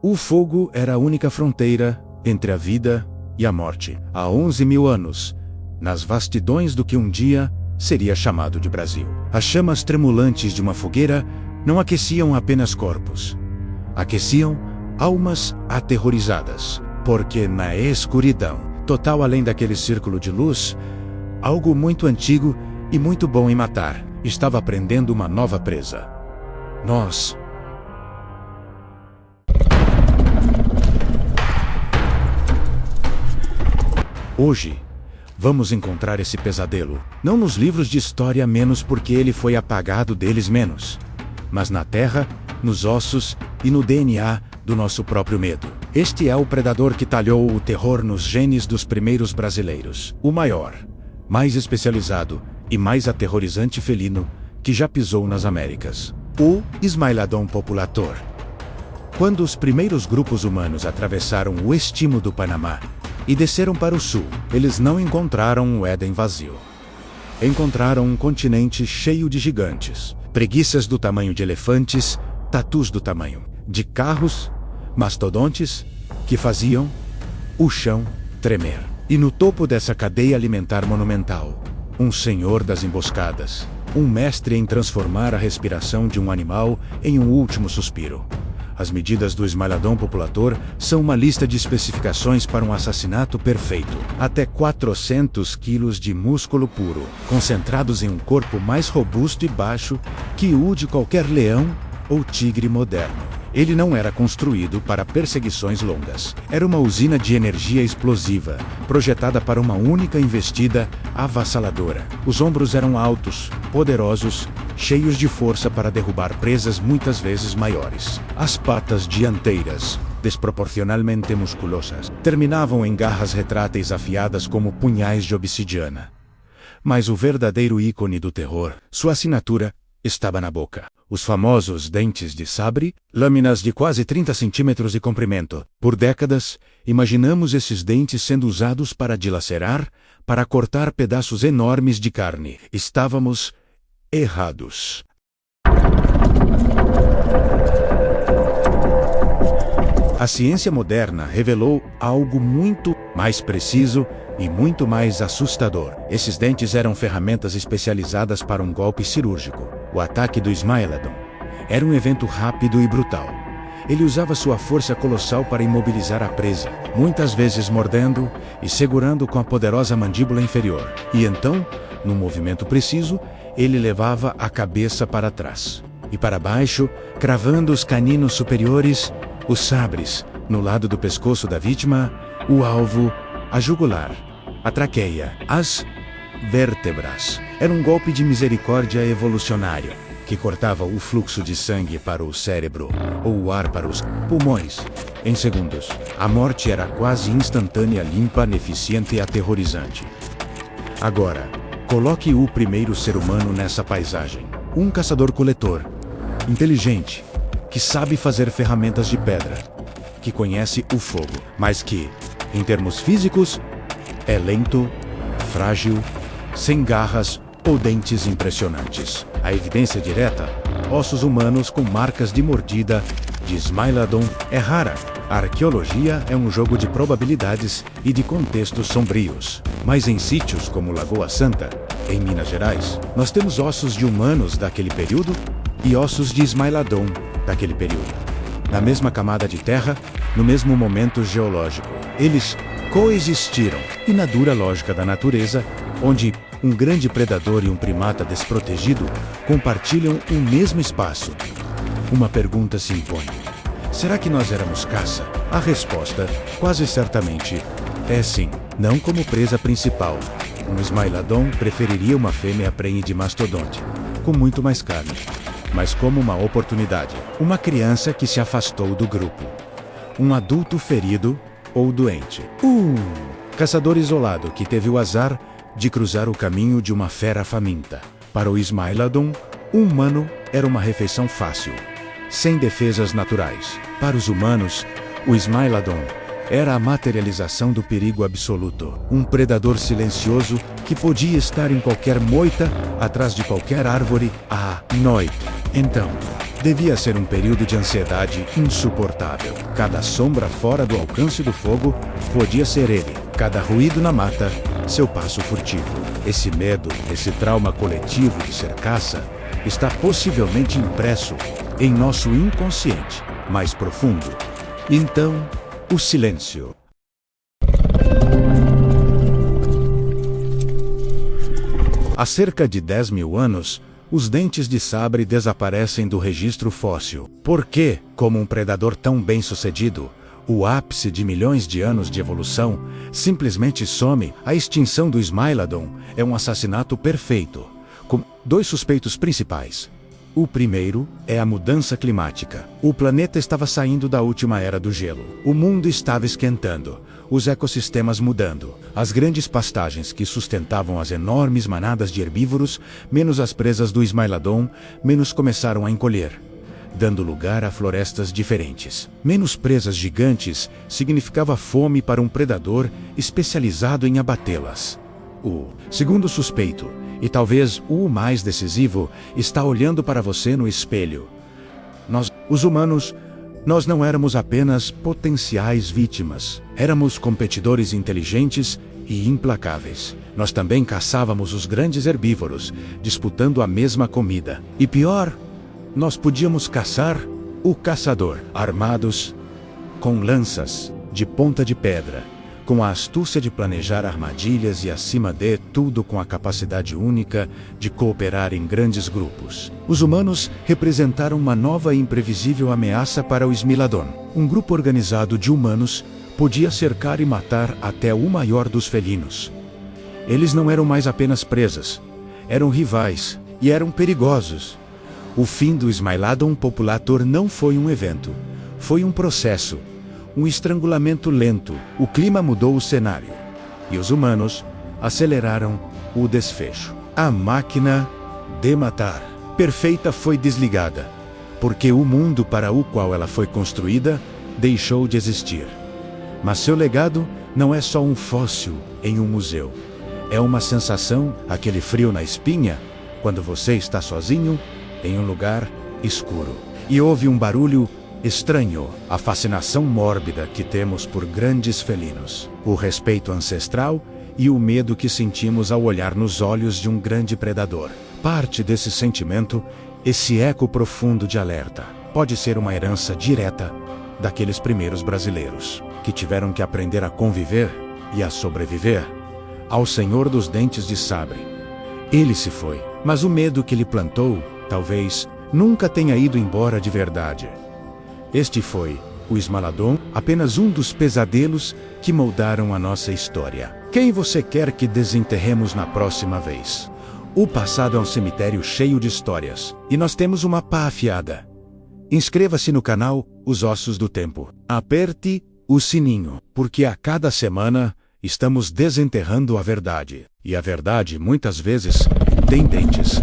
O fogo era a única fronteira entre a vida e a morte. Há 11.000 anos, nas vastidões do que um dia seria chamado de Brasil. As chamas tremulantes de uma fogueira não aqueciam apenas corpos. Aqueciam almas aterrorizadas. Porque na escuridão, total além daquele círculo de luz, algo muito antigo e muito bom em matar estava prendendo uma nova presa. Nós. Hoje, vamos encontrar esse pesadelo, não nos livros de história menos porque ele foi apagado deles menos, mas na terra, nos ossos e no DNA do nosso próprio medo. Este é o predador que talhou o terror nos genes dos primeiros brasileiros. O maior, mais especializado e mais aterrorizante felino que já pisou nas Américas. O Smilodon populator. Quando os primeiros grupos humanos atravessaram o Istmo do Panamá e desceram para o sul, eles não encontraram o Éden vazio. Encontraram um continente cheio de gigantes, preguiças do tamanho de elefantes, tatus do tamanho de carros, mastodontes que faziam o chão tremer. E no topo dessa cadeia alimentar monumental, um senhor das emboscadas, um mestre em transformar a respiração de um animal em um último suspiro. As medidas do Smilodon populator são uma lista de especificações para um assassinato perfeito. Até 400 quilos de músculo puro, concentrados em um corpo mais robusto e baixo que o de qualquer leão ou tigre moderno. Ele não era construído para perseguições longas. Era uma usina de energia explosiva, projetada para uma única investida avassaladora. Os ombros eram altos, poderosos, cheios de força para derrubar presas muitas vezes maiores. As patas dianteiras, desproporcionalmente musculosas, terminavam em garras retráteis afiadas como punhais de obsidiana. Mas o verdadeiro ícone do terror, sua assinatura, estava na boca. Os famosos dentes de sabre, lâminas de quase 30 centímetros de comprimento. Por décadas, imaginamos esses dentes sendo usados para dilacerar, para cortar pedaços enormes de carne. Estávamos errados. A ciência moderna revelou algo muito mais preciso e muito mais assustador. Esses dentes eram ferramentas especializadas para um golpe cirúrgico. O ataque do Smilodon era um evento rápido e brutal. Ele usava sua força colossal para imobilizar a presa, muitas vezes mordendo e segurando com a poderosa mandíbula inferior. E então, num movimento preciso, ele levava a cabeça para trás e para baixo, cravando os caninos superiores, os sabres, no lado do pescoço da vítima, o alvo, a jugular, a traqueia, as vértebras. Era um golpe de misericórdia evolucionário, que cortava o fluxo de sangue para o cérebro, ou o ar para os pulmões, em segundos. A morte era quase instantânea, limpa, eficiente e aterrorizante. Agora, coloque o primeiro ser humano nessa paisagem. Um caçador-coletor, inteligente, que sabe fazer ferramentas de pedra, que conhece o fogo, mas que, em termos físicos, é lento, frágil, sem garras ou dentes impressionantes. A evidência direta, ossos humanos com marcas de mordida de Smilodon, é rara. A arqueologia é um jogo de probabilidades e de contextos sombrios. Mas em sítios como Lagoa Santa, em Minas Gerais, nós temos ossos de humanos daquele período e ossos de Smilodon daquele período. Na mesma camada de terra, no mesmo momento geológico. Eles coexistiram. E na dura lógica da natureza, onde um grande predador e um primata desprotegido compartilham o mesmo espaço, uma pergunta se impõe. Será que nós éramos caça? A resposta, quase certamente, é sim. Não como presa principal. Um Smilodon preferiria uma fêmea prenhe de mastodonte, com muito mais carne, mas como uma oportunidade. Uma criança que se afastou do grupo. Um adulto ferido ou doente. Caçador isolado que teve o azar de cruzar o caminho de uma fera faminta. Para o Smilodon, um humano era uma refeição fácil, sem defesas naturais. Para os humanos, o Smilodon era a materialização do perigo absoluto. Um predador silencioso que podia estar em qualquer moita, atrás de qualquer árvore, à noite. Então, Devia ser um período de ansiedade insuportável. Cada sombra fora do alcance do fogo podia ser ele. Cada ruído na mata, seu passo furtivo. Esse medo, esse trauma coletivo de ser caça, está possivelmente impresso em nosso inconsciente mais profundo. Então, o silêncio. Há cerca de 10 mil anos, os dentes de sabre desaparecem do registro fóssil. Por que, como um predador tão bem-sucedido, o ápice de milhões de anos de evolução simplesmente some? A extinção do Smilodon é um assassinato perfeito, com dois suspeitos principais. O primeiro é a mudança climática. O planeta estava saindo da última era do gelo. O mundo estava esquentando, os ecossistemas mudando. As grandes pastagens que sustentavam as enormes manadas de herbívoros, menos as presas do Smilodon, menos começaram a encolher, dando lugar a florestas diferentes. Menos presas gigantes significava fome para um predador especializado em abatê-las. O segundo suspeito, e talvez o mais decisivo, está olhando para você no espelho. Nós, os humanos, nós não éramos apenas potenciais vítimas. Éramos competidores inteligentes e implacáveis. Nós também caçávamos os grandes herbívoros, disputando a mesma comida. E pior, nós podíamos caçar o caçador, armados com lanças de ponta de pedra, com a astúcia de planejar armadilhas e, acima de tudo, com a capacidade única de cooperar em grandes grupos. Os humanos representaram uma nova e imprevisível ameaça para o Smilodon. Um grupo organizado de humanos podia cercar e matar até o maior dos felinos. Eles não eram mais apenas presas, eram rivais e eram perigosos. O fim do Smilodon populator não foi um evento, foi um processo. Um estrangulamento lento. O clima mudou o cenário. E os humanos aceleraram o desfecho. A máquina de matar perfeita foi desligada, porque o mundo para o qual ela foi construída deixou de existir. Mas seu legado não é só um fóssil em um museu. É uma sensação, aquele frio na espinha, quando você está sozinho em um lugar escuro. E ouve um barulho estranho, a fascinação mórbida que temos por grandes felinos, o respeito ancestral e o medo que sentimos ao olhar nos olhos de um grande predador. Parte desse sentimento, esse eco profundo de alerta, pode ser uma herança direta daqueles primeiros brasileiros, que tiveram que aprender a conviver e a sobreviver ao Senhor dos Dentes de Sabre. Ele se foi, mas o medo que ele plantou, talvez, nunca tenha ido embora de verdade. Este foi, o Smilodon, apenas um dos pesadelos que moldaram a nossa história. Quem você quer que desenterremos na próxima vez? O passado é um cemitério cheio de histórias, e nós temos uma pá afiada. Inscreva-se no canal Os Ossos do Tempo. Aperte o sininho, porque a cada semana estamos desenterrando a verdade. E a verdade, muitas vezes, tem dentes.